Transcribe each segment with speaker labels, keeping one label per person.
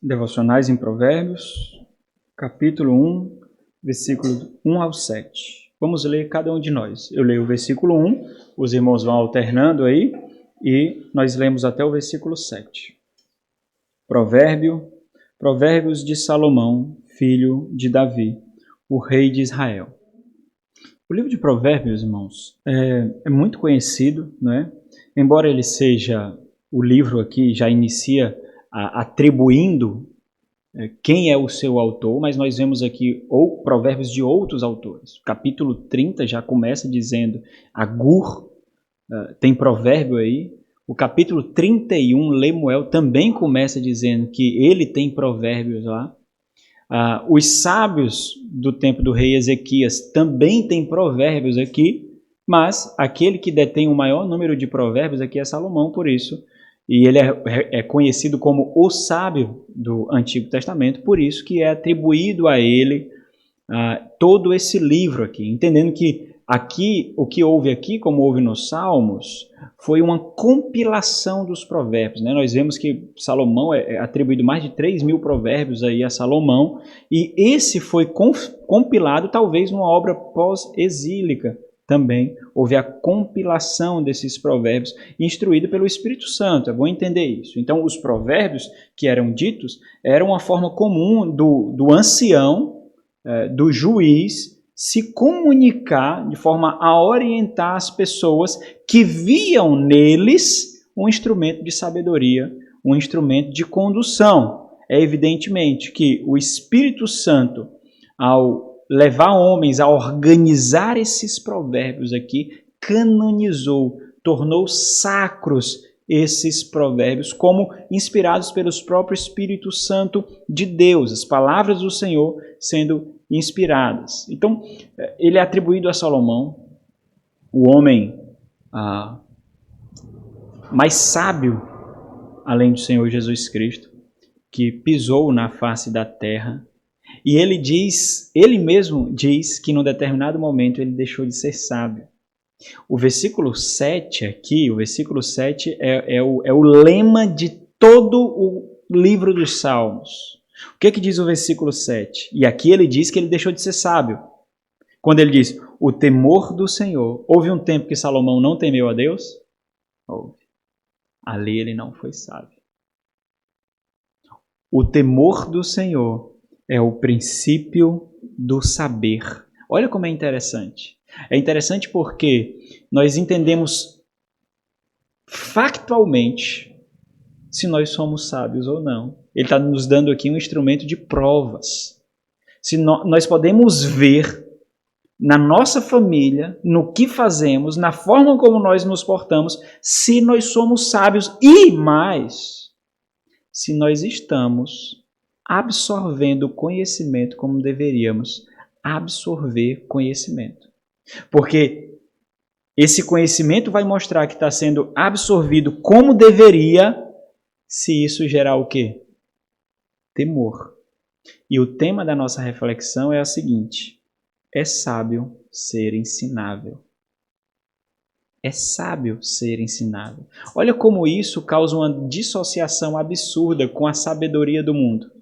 Speaker 1: Devocionais em Provérbios, capítulo 1, versículo 1 ao 7. Vamos ler cada um de nós. Eu leio o versículo 1, os irmãos vão alternando aí, e nós lemos até o versículo 7. Provérbios de Salomão, filho de Davi, o rei de Israel. O livro de Provérbios, irmãos, é muito conhecido, não é? Embora ele seja, o livro aqui já inicia atribuindo quem é o seu autor, mas nós vemos aqui provérbios de outros autores. O capítulo 30 já começa dizendo Agur, tem provérbio aí. O capítulo 31, Lemuel, também começa dizendo que ele tem provérbios lá. Os sábios do tempo do rei Ezequias também tem provérbios aqui, mas aquele que detém o maior número de provérbios aqui é Salomão, por isso. E ele é conhecido como o sábio do Antigo Testamento, por isso que é atribuído a ele todo esse livro aqui, entendendo que aqui, o que houve aqui, como houve nos Salmos, foi uma compilação dos provérbios, né? Nós vemos que Salomão é atribuído mais de 3.000 provérbios aí a Salomão, e esse foi compilado talvez numa obra pós-exílica. Também houve a compilação desses provérbios instruído pelo Espírito Santo, é bom entender isso. Então, os provérbios que eram ditos eram uma forma comum do ancião, do juiz, se comunicar de forma a orientar as pessoas que viam neles um instrumento de sabedoria, um instrumento de condução. É evidentemente que o Espírito Santo, ao levar homens a organizar esses provérbios aqui, canonizou, tornou sacros esses provérbios como inspirados pelos próprios Espírito Santo de Deus, as palavras do Senhor sendo inspiradas. Então, ele é atribuído a Salomão, o homem mais sábio, além do Senhor Jesus Cristo, que pisou na face da terra. E ele mesmo diz que num determinado momento ele deixou de ser sábio. O versículo 7 aqui, o versículo 7 é o lema de todo o livro dos Salmos. O que diz o versículo 7? E aqui ele diz que ele deixou de ser sábio. Quando ele diz, o temor do Senhor. Houve um tempo que Salomão não temeu a Deus? Houve. Ali ele não foi sábio. O temor do Senhor é o princípio do saber. Olha como é interessante. É interessante porque nós entendemos factualmente se nós somos sábios ou não. Ele está nos dando aqui um instrumento de provas. Se nós podemos ver na nossa família, no que fazemos, na forma como nós nos portamos, se nós somos sábios e mais, se nós estamos absorvendo conhecimento como deveríamos absorver conhecimento. Porque esse conhecimento vai mostrar que está sendo absorvido como deveria, se isso gerar o quê? Temor. E o tema da nossa reflexão é o seguinte: é sábio ser ensinável. É sábio ser ensinável. Olha como isso causa uma dissociação absurda com a sabedoria do mundo.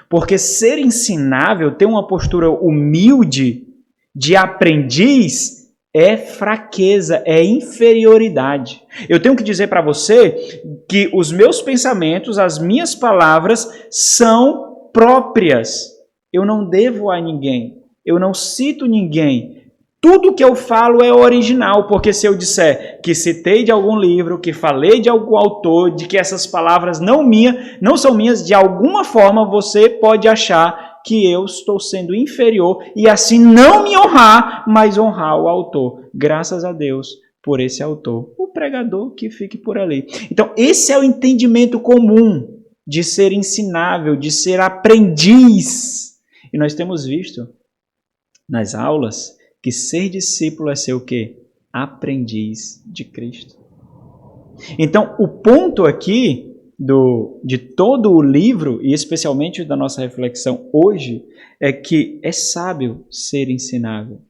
Speaker 1: Porque ser ensinável, ter uma postura humilde de aprendiz, é fraqueza, é inferioridade. Eu tenho que dizer para você que os meus pensamentos, as minhas palavras são próprias. Eu não devo a ninguém, eu não cito ninguém. Tudo que eu falo é original, porque se eu disser que citei de algum livro, que falei de algum autor, de que essas palavras não são minhas, de alguma forma você pode achar que eu estou sendo inferior e assim não me honrar, mas honrar o autor. Graças a Deus por esse autor, o pregador que fique por ali. Então, esse é o entendimento comum de ser ensinável, de ser aprendiz. E nós temos visto nas aulas que ser discípulo é ser o quê? Aprendiz de Cristo. Então, o ponto aqui de todo o livro, e especialmente da nossa reflexão hoje, é que é sábio ser ensinável.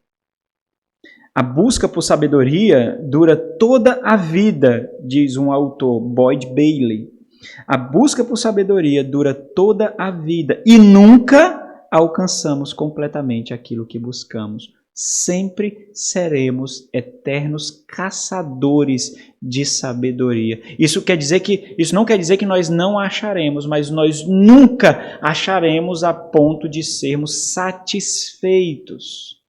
Speaker 1: A busca por sabedoria dura toda a vida, diz um autor, Boyd Bailey. A busca por sabedoria dura toda a vida e nunca alcançamos completamente aquilo que buscamos. Sempre seremos eternos caçadores de sabedoria. Isso não quer dizer que nós não acharemos, mas nós nunca acharemos a ponto de sermos satisfeitos.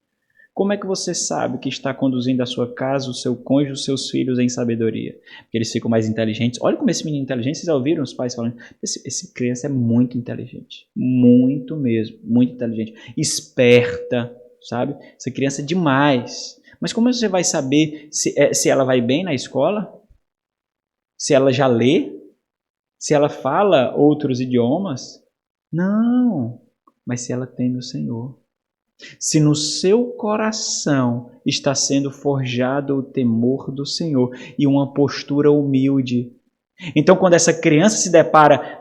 Speaker 1: Como é que você sabe que está conduzindo a sua casa, o seu cônjuge, os seus filhos em sabedoria? Porque eles ficam mais inteligentes. Olha como esse menino é inteligente. Vocês já ouviram os pais falando? Esse criança é muito inteligente. Muito mesmo. Muito inteligente. Esperta, sabe? Essa criança é demais. Mas como você vai saber se ela vai bem na escola? Se ela já lê? Se ela fala outros idiomas? Não. Mas se ela teme o Senhor. Se no seu coração está sendo forjado o temor do Senhor e uma postura humilde. Então, quando essa criança se depara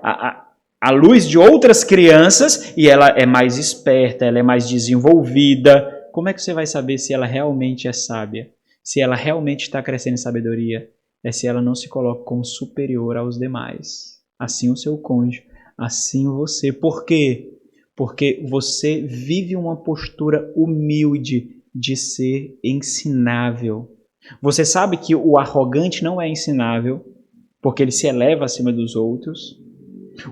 Speaker 1: à luz de outras crianças e ela é mais esperta, ela é mais desenvolvida, como é que você vai saber se ela realmente é sábia? Se ela realmente está crescendo em sabedoria? É se ela não se coloca como superior aos demais. Assim o seu cônjuge, assim você. Por quê? Porque você vive uma postura humilde de ser ensinável. Você sabe que o arrogante não é ensinável, porque ele se eleva acima dos outros.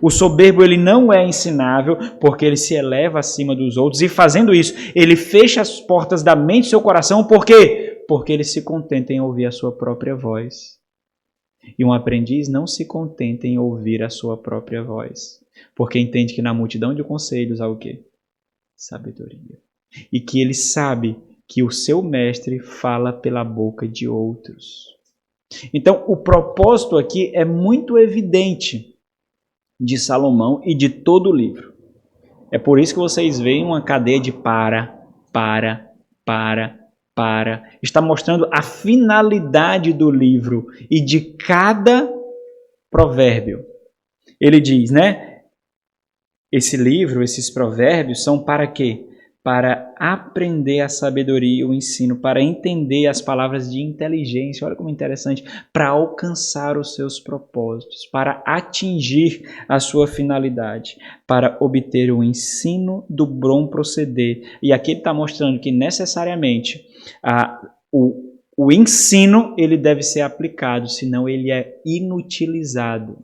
Speaker 1: O soberbo ele não é ensinável, porque ele se eleva acima dos outros. E fazendo isso, ele fecha as portas da mente e seu coração. Por quê? Porque ele se contenta em ouvir a sua própria voz. E um aprendiz não se contenta em ouvir a sua própria voz. Porque entende que na multidão de conselhos há o quê? Sabedoria. E que ele sabe que o seu mestre fala pela boca de outros. Então, o propósito aqui é muito evidente de Salomão e de todo o livro. É por isso que vocês veem uma cadeia de para. Está mostrando a finalidade do livro e de cada provérbio. Ele diz, né? Esse livro, esses provérbios são para quê? Para aprender a sabedoria e o ensino, para entender as palavras de inteligência, olha como interessante, para alcançar os seus propósitos, para atingir a sua finalidade, para obter o ensino do bom proceder. E aqui ele está mostrando que necessariamente o ensino ele deve ser aplicado, senão ele é inutilizado.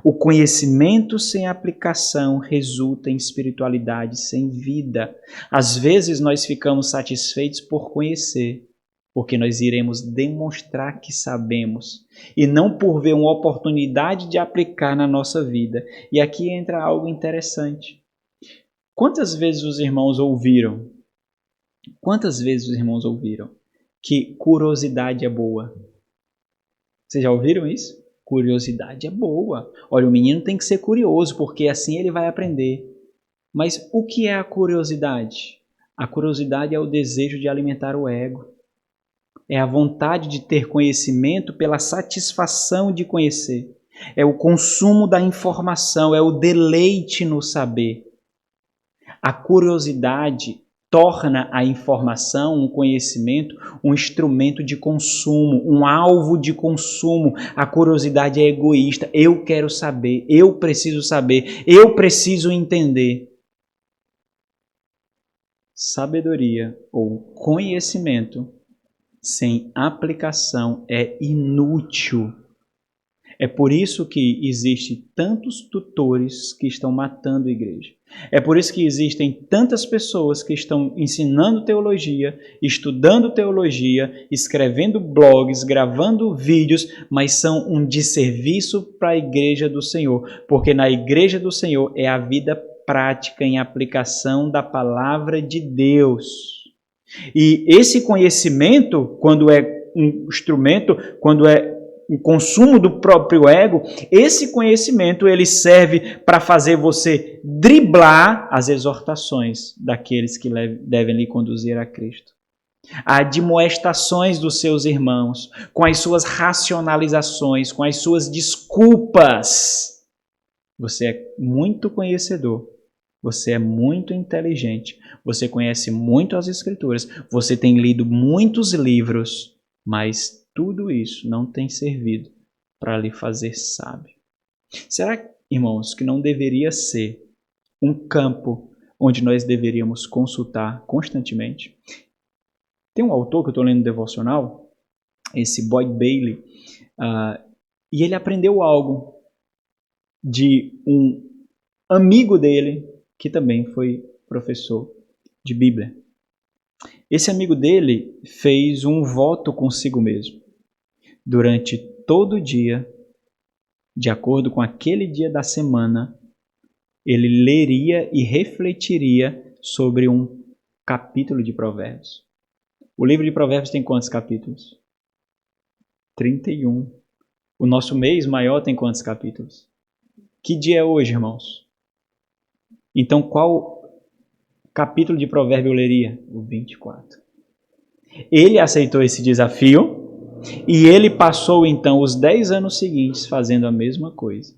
Speaker 1: O conhecimento sem aplicação resulta em espiritualidade sem vida. Às vezes nós ficamos satisfeitos por conhecer, porque nós iremos demonstrar que sabemos, e não por ver uma oportunidade de aplicar na nossa vida. E aqui entra algo interessante. Quantas vezes os irmãos ouviram? Que curiosidade é boa? Vocês já ouviram isso? Curiosidade é boa. Olha, o menino tem que ser curioso, porque assim ele vai aprender. Mas o que é a curiosidade? A curiosidade é o desejo de alimentar o ego. É a vontade de ter conhecimento pela satisfação de conhecer. É o consumo da informação, é o deleite no saber. A curiosidade torna a informação, um conhecimento, um instrumento de consumo, um alvo de consumo. A curiosidade é egoísta. Eu quero saber, eu preciso entender. Sabedoria ou conhecimento sem aplicação é inútil. É por isso que existem tantos tutores que estão matando a igreja. É por isso que existem tantas pessoas que estão ensinando teologia, estudando teologia, escrevendo blogs, gravando vídeos, mas são um desserviço para a igreja do Senhor. Porque na igreja do Senhor é a vida prática em aplicação da palavra de Deus. E esse conhecimento, quando é um instrumento, quando é o consumo do próprio ego, esse conhecimento ele serve para fazer você driblar as exortações daqueles que devem lhe conduzir a Cristo. As admoestações dos seus irmãos, com as suas racionalizações, com as suas desculpas. Você é muito conhecedor, você é muito inteligente, você conhece muito as Escrituras, você tem lido muitos livros, mas tudo isso não tem servido para lhe fazer sábio. Será, irmãos, que não deveria ser um campo onde nós deveríamos consultar constantemente? Tem um autor que eu estou lendo no devocional, esse Boyd Bailey, e ele aprendeu algo de um amigo dele, que também foi professor de Bíblia. Esse amigo dele fez um voto consigo mesmo. Durante todo o dia, de acordo com aquele dia da semana, ele leria e refletiria sobre um capítulo de Provérbios. O livro de Provérbios tem quantos capítulos? 31. O nosso mês maior tem quantos capítulos? Que dia é hoje, irmãos? Então, qual capítulo de Provérbio eu leria? O 24. Ele aceitou esse desafio e ele passou, então, os 10 anos seguintes fazendo a mesma coisa.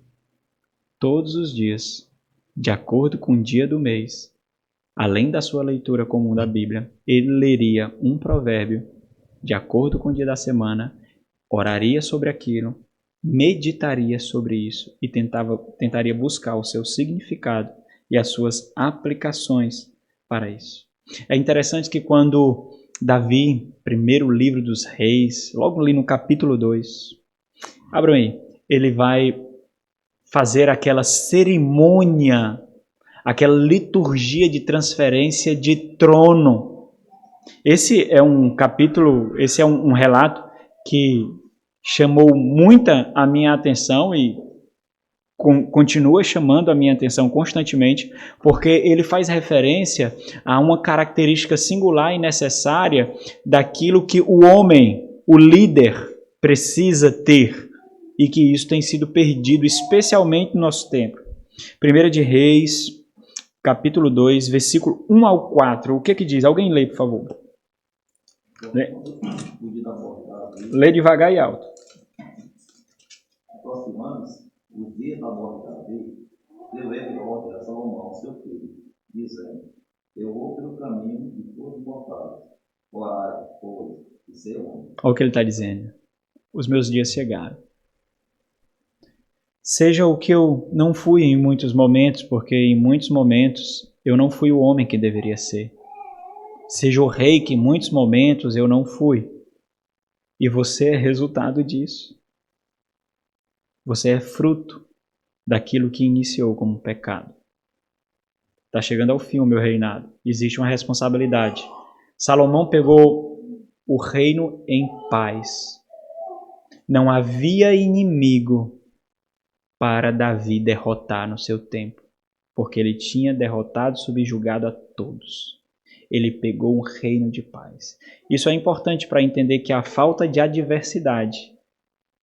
Speaker 1: Todos os dias, de acordo com o dia do mês, além da sua leitura comum da Bíblia, ele leria um provérbio, de acordo com o dia da semana, oraria sobre aquilo, meditaria sobre isso e tentaria buscar o seu significado e as suas aplicações para isso. É interessante que quando Davi, primeiro livro dos reis, logo ali no capítulo 2, abram aí, ele vai fazer aquela cerimônia, aquela liturgia de transferência de trono. Esse é um capítulo, esse é um relato que chamou muita a minha atenção e continua chamando a minha atenção constantemente, porque ele faz referência a uma característica singular e necessária daquilo que o homem, o líder, precisa ter e que isso tem sido perdido, especialmente no nosso tempo. 1 de Reis, capítulo 2, versículo 1 ao 4. O que diz? Alguém lê, por favor. Lê devagar e alto.
Speaker 2: Aproximando-se o dia da morte de Davi, deu ele ordem a Salomão, seu filho, dizendo: eu vou pelo caminho de todos os mortais, orai, pois, e ser homem.
Speaker 1: Olha o que ele está dizendo. Os meus dias chegaram. Seja o que eu não fui em muitos momentos, porque em muitos momentos eu não fui o homem que deveria ser. Seja o rei que em muitos momentos eu não fui. E você é resultado disso. Você é fruto daquilo que iniciou como pecado. Está chegando ao fim o meu reinado. Existe uma responsabilidade. Salomão pegou o reino em paz. Não havia inimigo para Davi derrotar no seu tempo, porque ele tinha derrotado, subjugado a todos. Ele pegou um reino de paz. Isso é importante para entender que a falta de adversidade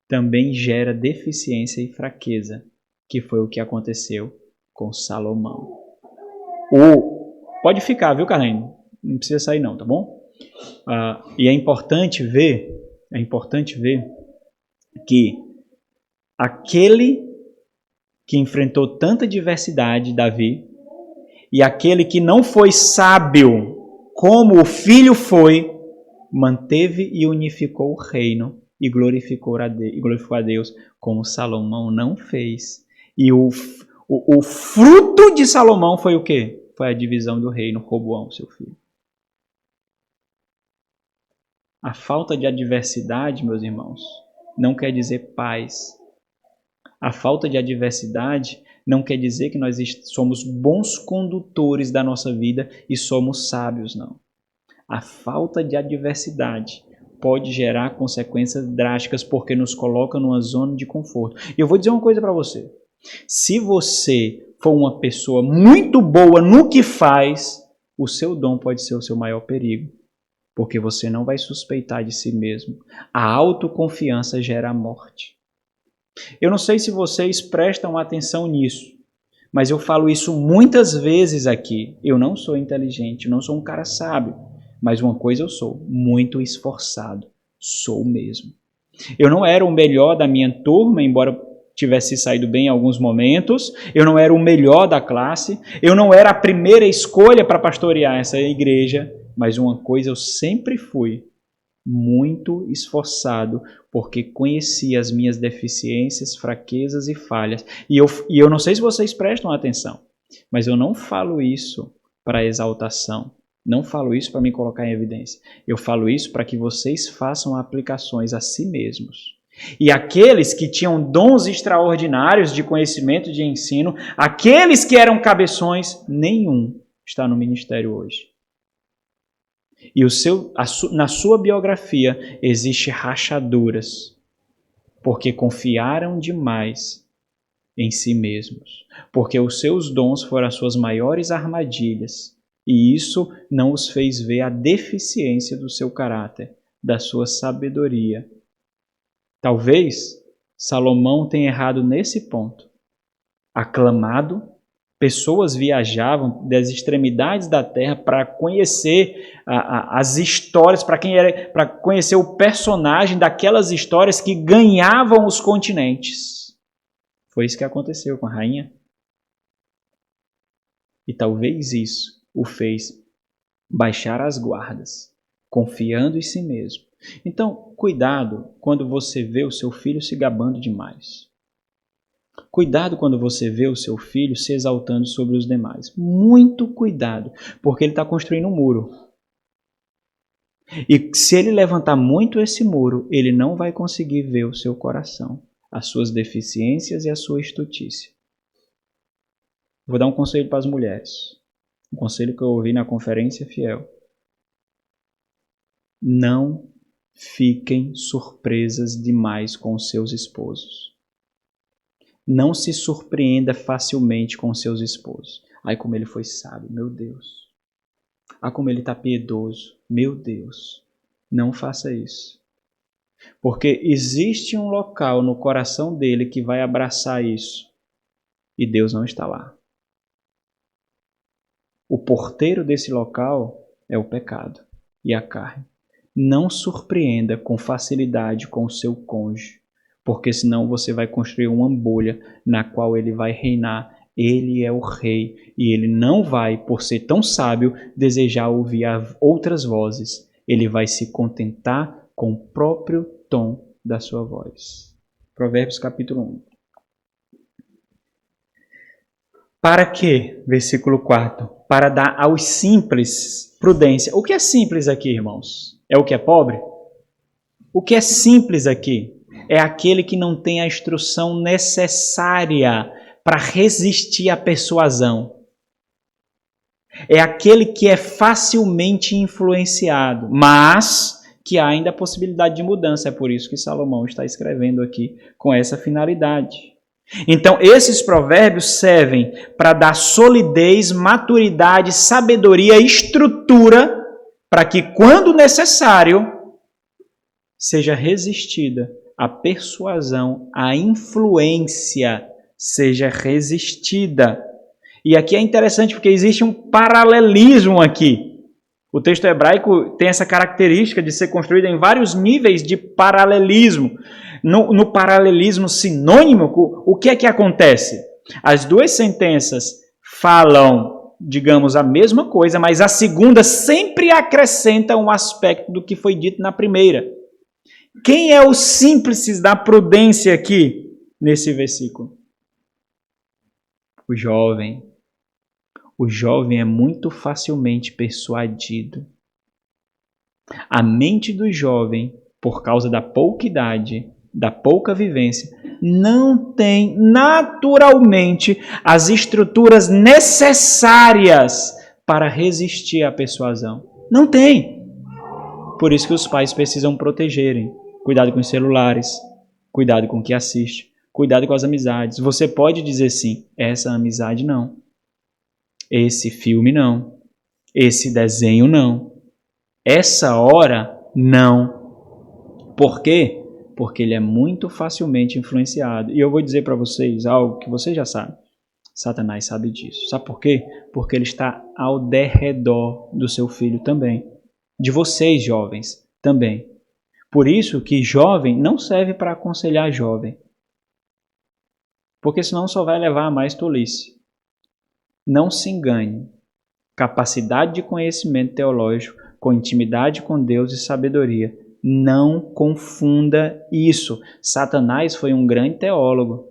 Speaker 1: também gera deficiência e fraqueza, que foi o que aconteceu com Salomão. Pode ficar, viu, Carlinhos? Não precisa sair não, tá bom? E é importante ver que aquele que enfrentou tanta diversidade, Davi, e aquele que não foi sábio como o filho foi, manteve e unificou o reino e glorificou a Deus como Salomão não fez. E o fruto de Salomão foi o quê? Foi a divisão do reino, Roboão, seu filho. A falta de adversidade, meus irmãos, não quer dizer paz. A falta de adversidade não quer dizer que nós somos bons condutores da nossa vida e somos sábios, não. A falta de adversidade pode gerar consequências drásticas porque nos coloca numa zona de conforto. E eu vou dizer uma coisa para você. Se você for uma pessoa muito boa no que faz, o seu dom pode ser o seu maior perigo. Porque você não vai suspeitar de si mesmo. A autoconfiança gera a morte. Eu não sei se vocês prestam atenção nisso, mas eu falo isso muitas vezes aqui. Eu não sou inteligente, não sou um cara sábio, mas uma coisa eu sou, muito esforçado. Sou mesmo. Eu não era o melhor da minha turma, embora tivesse saído bem em alguns momentos. Eu não era o melhor da classe. Eu não era a primeira escolha para pastorear essa igreja, mas uma coisa eu sempre fui. muito esforçado, porque conhecia as minhas deficiências, fraquezas e falhas. E eu não sei se vocês prestam atenção, mas eu não falo isso para exaltação. Não falo isso para me colocar em evidência. Eu falo isso para que vocês façam aplicações a si mesmos. E aqueles que tinham dons extraordinários de conhecimento e de ensino, aqueles que eram cabeções, nenhum está no ministério hoje. E na sua biografia existe rachaduras, porque confiaram demais em si mesmos, porque os seus dons foram as suas maiores armadilhas, e isso não os fez ver a deficiência do seu caráter, da sua sabedoria. Talvez Salomão tenha errado nesse ponto. Aclamado, pessoas viajavam das extremidades da terra para conhecer as histórias, para conhecer o personagem daquelas histórias que ganhavam os continentes. Foi isso que aconteceu com a rainha. E talvez isso o fez baixar as guardas, confiando em si mesmo. Então, cuidado quando você vê o seu filho se gabando demais. Cuidado quando você vê o seu filho se exaltando sobre os demais. Muito cuidado, porque ele está construindo um muro. E se ele levantar muito esse muro, ele não vai conseguir ver o seu coração, as suas deficiências e a sua estutícia. Vou dar um conselho para as mulheres. Um conselho que eu ouvi na Conferência Fiel. Não fiquem surpresas demais com os seus esposos. Não se surpreenda facilmente com seus esposos. Ai, como ele foi sábio, meu Deus. Ah, como ele está piedoso, meu Deus. Não faça isso. Porque existe um local no coração dele que vai abraçar isso. E Deus não está lá. O porteiro desse local é o pecado e a carne. Não surpreenda com facilidade com o seu cônjuge, porque senão você vai construir uma bolha na qual ele vai reinar. Ele é o rei e ele não vai, por ser tão sábio, desejar ouvir outras vozes. Ele vai se contentar com o próprio tom da sua voz. Provérbios capítulo 1. Para quê? Versículo 4. Para dar aos simples prudência. O que é simples aqui, irmãos? É o que é pobre? O que é simples aqui? É aquele que não tem a instrução necessária para resistir à persuasão. É aquele que é facilmente influenciado, mas que há ainda a possibilidade de mudança. É por isso que Salomão está escrevendo aqui com essa finalidade. Então, esses provérbios servem para dar solidez, maturidade, sabedoria, estrutura, para que, quando necessário, seja resistida a persuasão, a influência seja resistida. E aqui é interessante porque existe um paralelismo aqui. O texto hebraico tem essa característica de ser construído em vários níveis de paralelismo. No paralelismo sinônimo, o que é que acontece? As duas sentenças falam, digamos, a mesma coisa, mas a segunda sempre acrescenta um aspecto do que foi dito na primeira. Quem é o símplice da prudência aqui, nesse versículo? O jovem. O jovem é muito facilmente persuadido. A mente do jovem, por causa da pouca idade, da pouca vivência, não tem naturalmente as estruturas necessárias para resistir à persuasão. Não tem. Por isso que os pais precisam protegerem. Cuidado com os celulares, cuidado com o que assiste, cuidado com as amizades. Você pode dizer sim, essa amizade não. Esse filme não. Esse desenho não. Essa hora não. Por quê? Porque ele é muito facilmente influenciado. E eu vou dizer para vocês algo que vocês já sabem. Satanás sabe disso. Sabe por quê? Porque ele está ao derredor do seu filho também. De vocês, jovens, também. Por isso que jovem não serve para aconselhar jovem. Porque senão só vai levar a mais tolice. Não se engane. Capacidade de conhecimento teológico, com intimidade com Deus e sabedoria, Não confunda isso. Satanás foi um grande teólogo.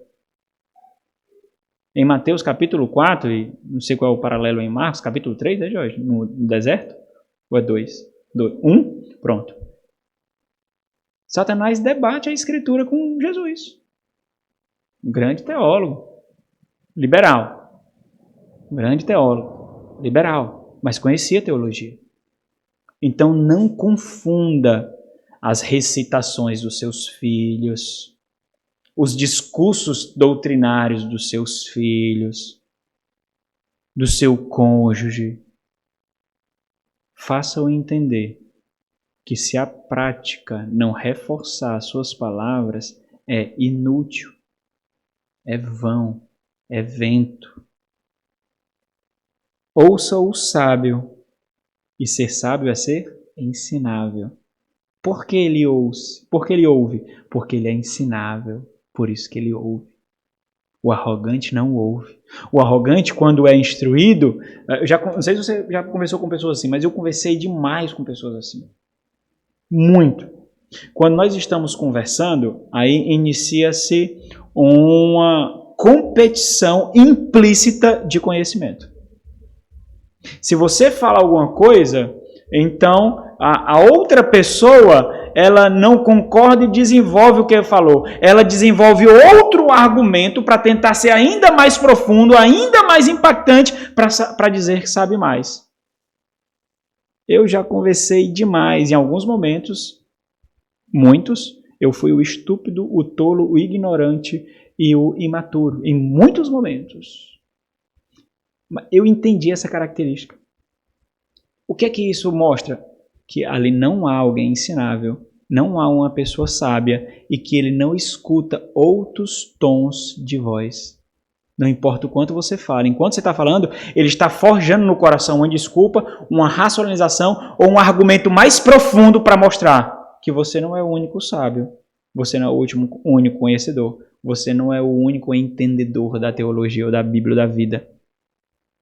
Speaker 1: Em Mateus capítulo 4, e não sei qual é o paralelo em Marcos, capítulo 3, né, Jorge? No deserto? Ou é 2? 1? Pronto. Satanás debate a escritura com Jesus. Um grande teólogo. Liberal. Um grande teólogo. Liberal. Mas conhecia teologia. Então não confunda as recitações dos seus filhos, os discursos doutrinários dos seus filhos, do seu cônjuge. Faça-o entender que se a prática não reforçar as suas palavras, é inútil, é vão, é vento. Ouça o sábio, e ser sábio é ser ensinável. Por que ele ouve? Porque ele ouve? Porque ele é ensinável, por isso que ele ouve. O arrogante não ouve. O arrogante, quando é instruído, não sei se você já conversou com pessoas assim, mas eu conversei demais com pessoas assim. Muito. Quando nós estamos conversando, aí inicia-se uma competição implícita de conhecimento. Se você fala alguma coisa, então a outra pessoa, ela não concorda e desenvolve o que ele falou. Ela desenvolve outro argumento para tentar ser ainda mais profundo, ainda mais impactante, para dizer que sabe mais. Eu já conversei demais. Em alguns momentos, muitos, eu fui o estúpido, o tolo, o ignorante e o imaturo. Em muitos momentos. Eu entendi essa característica. O que é que isso mostra? Que ali não há alguém ensinável, não há uma pessoa sábia e que ele não escuta outros tons de voz. Não importa o quanto você fala. Enquanto você está falando, ele está forjando no coração uma desculpa, uma racionalização ou um argumento mais profundo para mostrar que você não é o único sábio, você não é o único conhecedor, você não é o único entendedor da teologia ou da Bíblia ou da vida.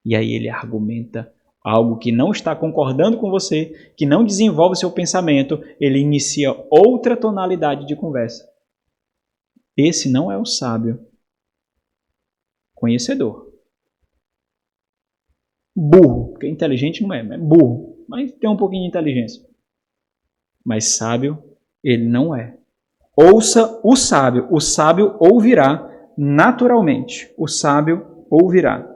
Speaker 1: E aí ele argumenta algo que não está concordando com você, que não desenvolve seu pensamento, ele inicia outra tonalidade de conversa. Esse não é o sábio. Conhecedor. Burro, porque inteligente não é burro, mas tem um pouquinho de inteligência. Mas sábio, ele não é. Ouça o sábio ouvirá naturalmente, o sábio ouvirá.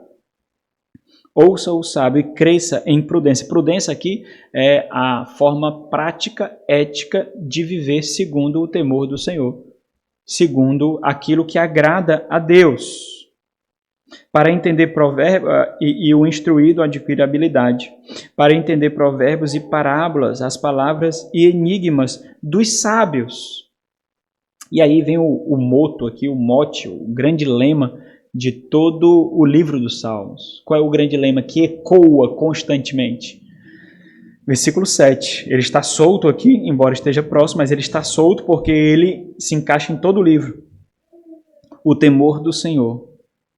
Speaker 1: Ouça o sábio e cresça em prudência. Prudência aqui é a forma prática, ética de viver segundo o temor do Senhor, segundo aquilo que agrada a Deus. Para entender provérbios, e o instruído adquire habilidade. Para entender provérbios e parábolas, as palavras e enigmas dos sábios. E aí vem o moto aqui, o mote, o grande lema de todo o livro dos Salmos. Qual é o grande lema que ecoa constantemente? Versículo 7. Ele está solto aqui, embora esteja próximo, mas ele está solto porque ele se encaixa em todo o livro. O temor do Senhor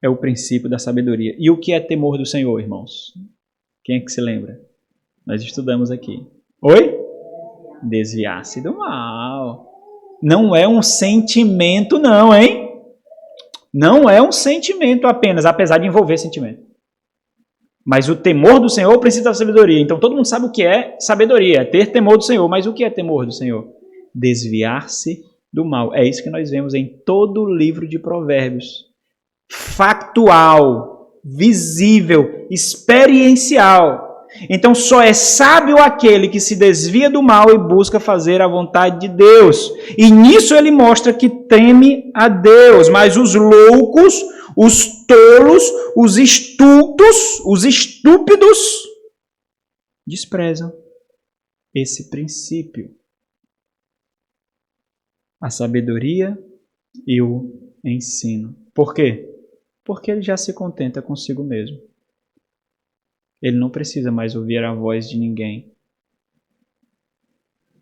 Speaker 1: é o princípio da sabedoria. E o que é temor do Senhor, irmãos? Quem é que se lembra? Nós estudamos aqui. Oi? Desviar-se do mal. Não é um sentimento, não, hein? Não é um sentimento apenas, apesar de envolver sentimento. Mas o temor do Senhor é o princípio da sabedoria. Então todo mundo sabe o que é sabedoria, é ter temor do Senhor. Mas o que é temor do Senhor? Desviar-se do mal. É isso que nós vemos em todo o livro de Provérbios. Factual, visível, experiencial. Então só é sábio aquele que se desvia do mal e busca fazer a vontade de Deus. E nisso ele mostra que teme a Deus. Mas os loucos, os tolos, os estultos, os estúpidos desprezam esse princípio. A sabedoria e o ensino. Por quê? Porque ele já se contenta consigo mesmo. Ele não precisa mais ouvir a voz de ninguém.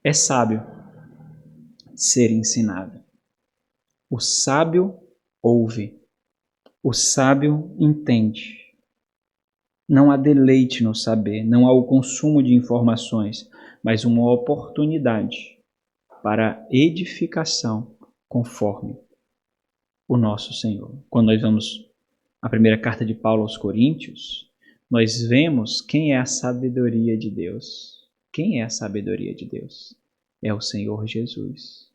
Speaker 1: É sábio ser ensinado. O sábio ouve. O sábio entende. Não há deleite no saber, não há o consumo de informações, mas uma oportunidade para edificação conforme o nosso Senhor. Quando nós vamos à primeira carta de Paulo aos Coríntios, nós vemos quem é a sabedoria de Deus. Quem é a sabedoria de Deus? É o Senhor Jesus.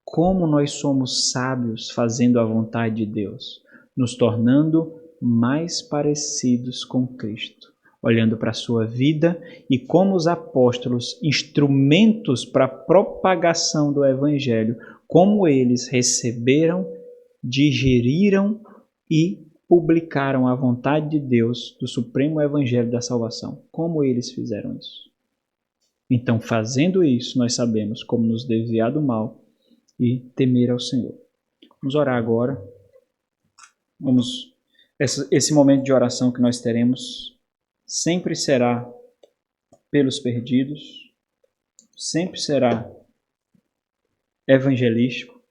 Speaker 1: Como nós somos sábios fazendo a vontade de Deus? Nos tornando mais parecidos com Cristo, olhando para a sua vida e como os apóstolos, instrumentos para a propagação do Evangelho, como eles receberam, digeriram e publicaram a vontade de Deus do supremo Evangelho da salvação. Como eles fizeram isso? Então, fazendo isso, nós sabemos como nos desviar do mal e temer ao Senhor. Vamos orar agora. Esse momento de oração que nós teremos sempre será pelos perdidos, sempre será evangelístico,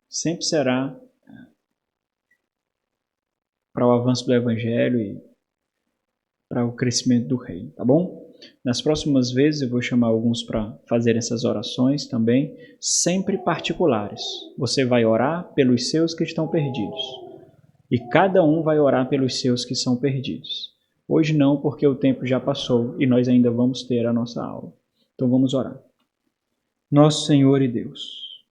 Speaker 1: sempre será para o avanço do Evangelho e para o crescimento do reino, tá bom? Nas próximas vezes eu vou chamar alguns para fazer essas orações também, sempre particulares. Você vai orar pelos seus que estão perdidos e cada um vai orar pelos seus que são perdidos. Hoje não, porque o tempo já passou e nós ainda vamos ter a nossa aula. Então vamos orar. Nosso Senhor e Deus,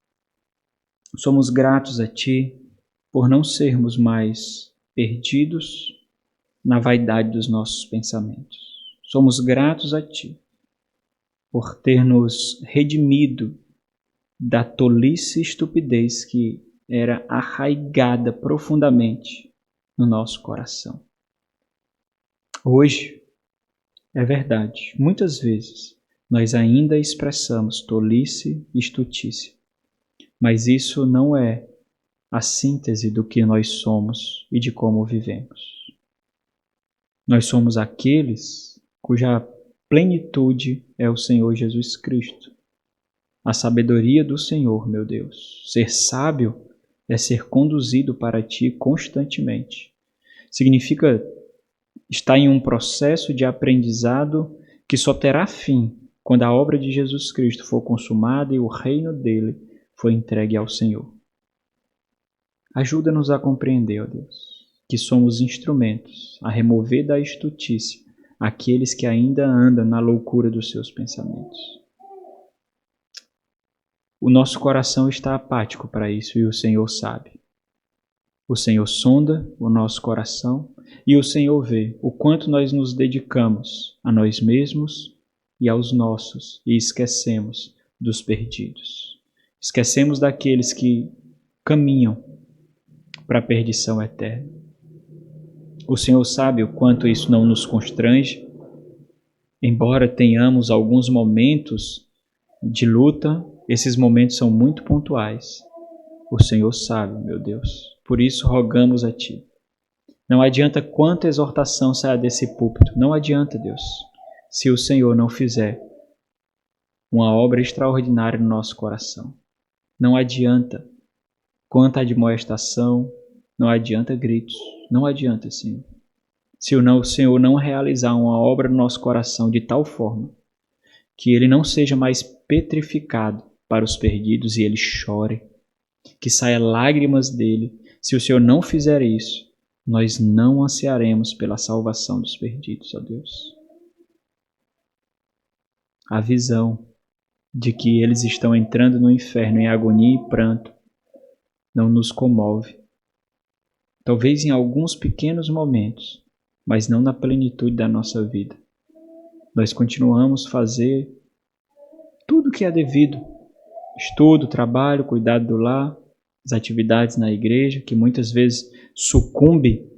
Speaker 1: somos gratos a Ti por não sermos mais perdidos na vaidade dos nossos pensamentos. Somos gratos a Ti por ter nos redimido da tolice e estupidez que era arraigada profundamente no nosso coração. Hoje, é verdade, muitas vezes nós ainda expressamos tolice e estultícia, mas isso não é a síntese do que nós somos e de como vivemos. Nós somos aqueles cuja plenitude é o Senhor Jesus Cristo. A sabedoria do Senhor, meu Deus. Ser sábio é ser conduzido para Ti constantemente. Significa estar em um processo de aprendizado que só terá fim quando a obra de Jesus Cristo for consumada e o reino dele for entregue ao Senhor. Ajuda-nos a compreender, ó Deus, que somos instrumentos a remover da estultícia aqueles que ainda andam na loucura dos seus pensamentos. O nosso coração está apático para isso e o Senhor sabe. O Senhor sonda o nosso coração e o Senhor vê o quanto nós nos dedicamos a nós mesmos e aos nossos e esquecemos dos perdidos. Esquecemos daqueles que caminham para a perdição eterna. O Senhor sabe o quanto isso não nos constrange, embora tenhamos alguns momentos de luta, esses momentos são muito pontuais. O Senhor sabe, meu Deus, por isso rogamos a Ti. Não adianta quanta exortação saia desse púlpito, não adianta, Deus, se o Senhor não fizer uma obra extraordinária no nosso coração. Não adianta quanta admoestação, não adianta gritos, não adianta, Senhor. Se o Senhor não realizar uma obra no nosso coração de tal forma que ele não seja mais petrificado para os perdidos e ele chore, que saia lágrimas dele, se o Senhor não fizer isso, nós não ansiaremos pela salvação dos perdidos, ó Deus. A visão de que eles estão entrando no inferno em agonia e pranto não nos comove. Talvez em alguns pequenos momentos, mas não na plenitude da nossa vida. Nós continuamos a fazer tudo o que é devido. Estudo, trabalho, cuidado do lar, as atividades na igreja, que muitas vezes sucumbe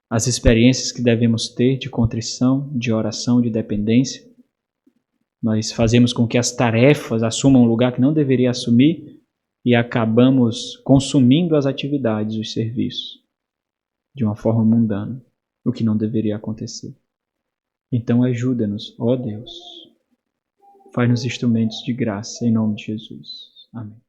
Speaker 1: às experiências que devemos ter de contrição, de oração, de dependência. Nós fazemos com que as tarefas assumam um lugar que não deveria assumir e acabamos consumindo as atividades, os serviços, de uma forma mundana, o que não deveria acontecer. Então ajuda-nos, ó Deus. Faz-nos instrumentos de graça, em nome de Jesus. Amém.